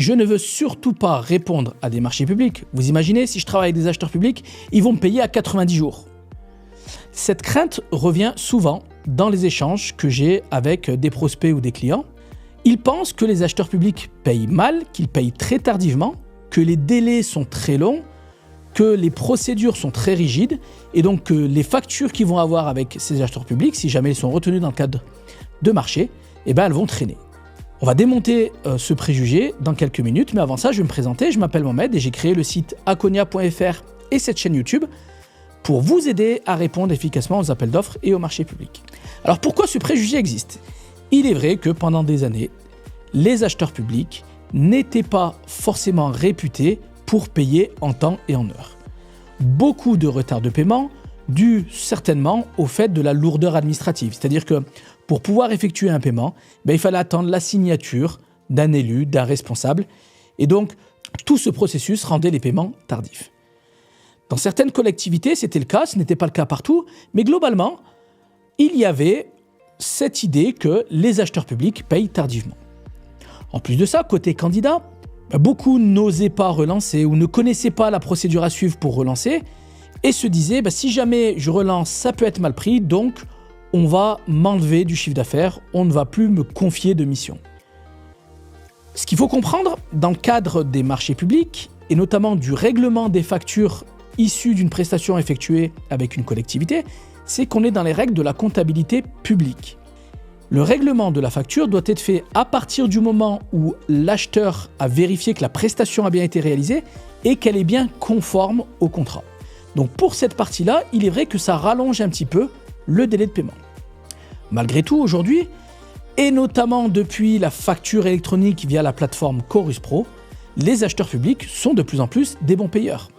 je ne veux surtout pas répondre à des marchés publics. Vous imaginez, si je travaille avec des acheteurs publics, ils vont me payer à 90 jours. Cette crainte revient souvent dans les échanges que j'ai avec des prospects ou des clients. Ils pensent que les acheteurs publics payent mal, qu'ils payent très tardivement, que les délais sont très longs, que les procédures sont très rigides et donc que les factures qu'ils vont avoir avec ces acheteurs publics, si jamais ils sont retenus dans le cadre de marché, elles vont traîner. On va démonter ce préjugé dans quelques minutes, mais avant ça, je vais me présenter. Je m'appelle Mohamed et j'ai créé le site akonia.fr et cette chaîne YouTube pour vous aider à répondre efficacement aux appels d'offres et aux marchés publics. Alors pourquoi ce préjugé existe ? Il est vrai que pendant des années, les acheteurs publics n'étaient pas forcément réputés pour payer en temps et en heure. Beaucoup de retard de paiement dû certainement au fait de la lourdeur administrative. C'est-à-dire que pour pouvoir effectuer un paiement, il fallait attendre la signature d'un élu, d'un responsable. Et donc, tout ce processus rendait les paiements tardifs. Dans certaines collectivités, c'était le cas, ce n'était pas le cas partout, mais globalement, il y avait cette idée que les acheteurs publics payent tardivement. En plus de ça, côté candidat, beaucoup n'osaient pas relancer ou ne connaissaient pas la procédure à suivre pour relancer et se disaient si jamais je relance, ça peut être mal pris, donc on va m'enlever du chiffre d'affaires, on ne va plus me confier de mission. Ce qu'il faut comprendre dans le cadre des marchés publics et notamment du règlement des factures issues d'une prestation effectuée avec une collectivité, c'est qu'on est dans les règles de la comptabilité publique. Le règlement de la facture doit être fait à partir du moment où l'acheteur a vérifié que la prestation a bien été réalisée et qu'elle est bien conforme au contrat. Donc pour cette partie-là, il est vrai que ça rallonge un petit peu le délai de paiement. Malgré tout, aujourd'hui, et notamment depuis la facture électronique via la plateforme Chorus Pro, les acheteurs publics sont de plus en plus des bons payeurs.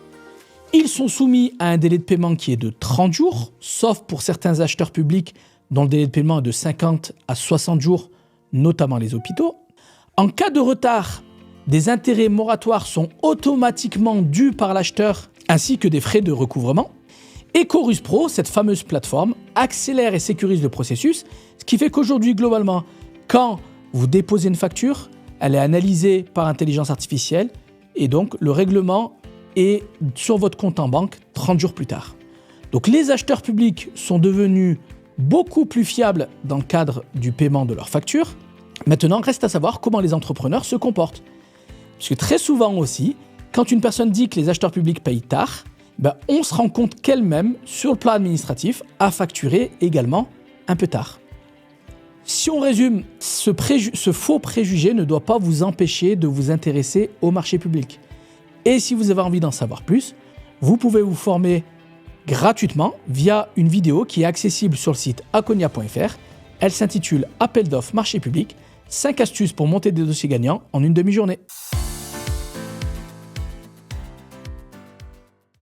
Ils sont soumis à un délai de paiement qui est de 30 jours, sauf pour certains acheteurs publics dont le délai de paiement est de 50 à 60 jours, notamment les hôpitaux. En cas de retard, des intérêts moratoires sont automatiquement dus par l'acheteur ainsi que des frais de recouvrement. Et Chorus Pro, cette fameuse plateforme, accélère et sécurise le processus, ce qui fait qu'aujourd'hui, globalement, quand vous déposez une facture, elle est analysée par intelligence artificielle et donc le règlement est sur votre compte en banque 30 jours plus tard. Donc les acheteurs publics sont devenus beaucoup plus fiables dans le cadre du paiement de leurs factures. Maintenant, reste à savoir comment les entrepreneurs se comportent. Parce que très souvent aussi, quand une personne dit que les acheteurs publics payent tard, on se rend compte qu'elle-même, sur le plan administratif, a facturé également un peu tard. Si on résume, ce faux préjugé ne doit pas vous empêcher de vous intéresser au marché public. Et si vous avez envie d'en savoir plus, vous pouvez vous former gratuitement via une vidéo qui est accessible sur le site akonia.fr. Elle s'intitule « Appel d'offres marché public, 5 astuces pour monter des dossiers gagnants en une demi-journée ».